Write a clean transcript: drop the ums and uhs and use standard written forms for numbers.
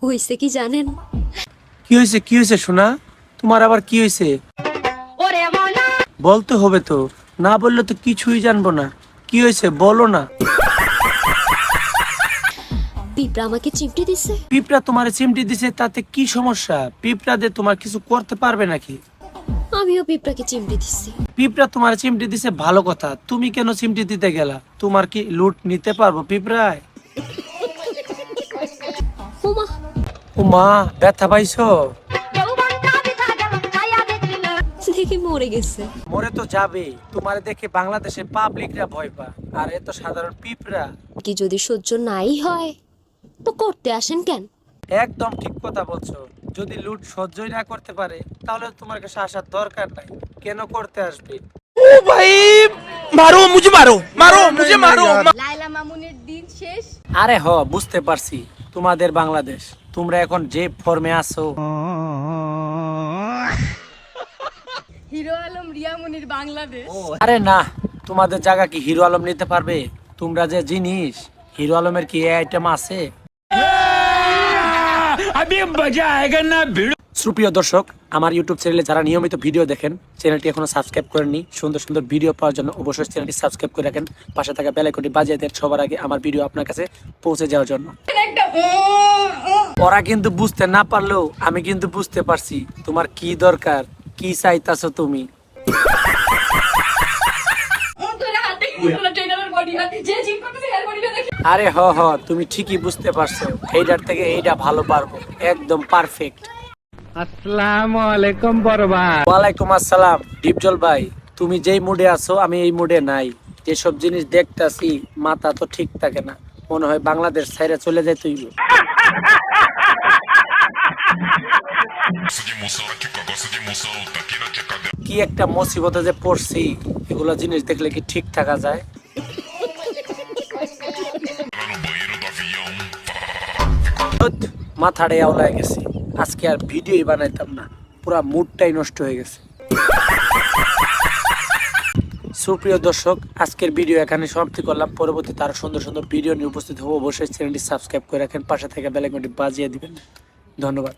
হইছে কি জানেন? কি হয়েছে সোনা? তোমার আবার কি হয়েছে? বলতে হবে তো, না বললে তো কিছুই জানবো না। কি হয়েছে বলো না। পিঁপড়া আমাকে চিমটি দিছে। পিঁপড়া তোমার চিমটি দিছে, তাতে কি সমস্যা? পিঁপড়া দিয়ে তোমার কিছু করতে পারবে নাকি? আমিও পিঁপড়াকে চিমটি দিছি। পিঁপড়া তোমার চিমটি দিছে ভালো কথা, তুমি কেন চিমটি দিতে গেলা? তোমার কি লুট নিতে পারবো পিঁপড়ায়? ওমা, ও মা, ব্যথা পাইছো? দেখি মরে গেছে। মরে তো যাবে, তোমার দেখে বাংলাদেশে পাবলিকরা ভয় পা, আর এত সাধারণ পিঁপড়া। কি যদি সহ্য নাই হয় তো করতে আসেন কেন? একদম ঠিক কথা বলছো। যদি লুট সহ্যই না করতে পারে তাহলে তোমার কাছে আসার দরকার নাই, কেন করতে আসবে? ओ भाई मारो मुझे मारो লায়লা মামুনের দিন শেষ। আরে হ, বুঝতে পারছি তোমাদের বাংলাদেশ, তোমরা এখন যে ফর্মে আছো। হিরো আলম রিয়ামনির বাংলাদেশ। আরে না, তোমাদের জায়গা কি হিরো আলম নিতে পারবে? তোমরা যে জিনিস, হিরো আলমের কি এই আইটেম আছে? अभी मजा आएगा ना भिड़ो। সুপ্রিয় দর্শক, আমার ইউটিউব চ্যানেলে যারা নিয়মিত ভিডিও দেখেন, চ্যানেলটি এখনো সাবস্ক্রাইব করেননি, সুন্দর সুন্দর ভিডিও পাওয়ার জন্য অবশ্যই চ্যানেলটি সাবস্ক্রাইব করে রাখেন। পাশে থাকা বেল আইকনটি বাজিয়ে দেন সবার আগে আমার ভিডিও আপনার কাছে পৌঁছে যাওয়ার জন্য। ওরা কিন্তু বুঝতে না পারলেও আমি কিন্তু বুঝতে পারছি তোমার কি দরকার, কি চাইতাছো তুমি। আরে হ হ, তুমি ঠিকই বুঝতে পারছো, এইটার থেকে এইটা ভালো পারবো, একদম পারফেক্ট। अस्सलामु अलैकुम बरबा। ওয়ালাইকুম আসসালাম ডিপজল ভাই, তুমি যেই মুডে আছো আমি এই মুডে নাই। যেসব জিনিস দেখতাছি মাথা তো ঠিক থাকে না, মনে হয় বাংলাদেশ ছাইরা চলে যায় তুই। কি একটা মুসিবতে যে পড়ছি, এগুলো জিনিস দেখলে কি ঠিক থাকা যায়? ধুৎ, মাথাটাই আওলায় গেছে, আজকে আর ভিডিওই বানাইতাম না, পুরা মুডটাই নষ্ট হয়ে গেছে। সুপ্রিয় দর্শক, আজকের ভিডিও এখানে সমাপ্তি করলাম। পরবর্তীতে আরো সুন্দর সুন্দর ভিডিও নিয়ে উপস্থিত হবো। অবশ্যই চ্যানেলটি সাবস্ক্রাইব করে রাখেন, পাশে থেকে বেল আইকনটি বাজিয়ে দিবেন। ধন্যবাদ।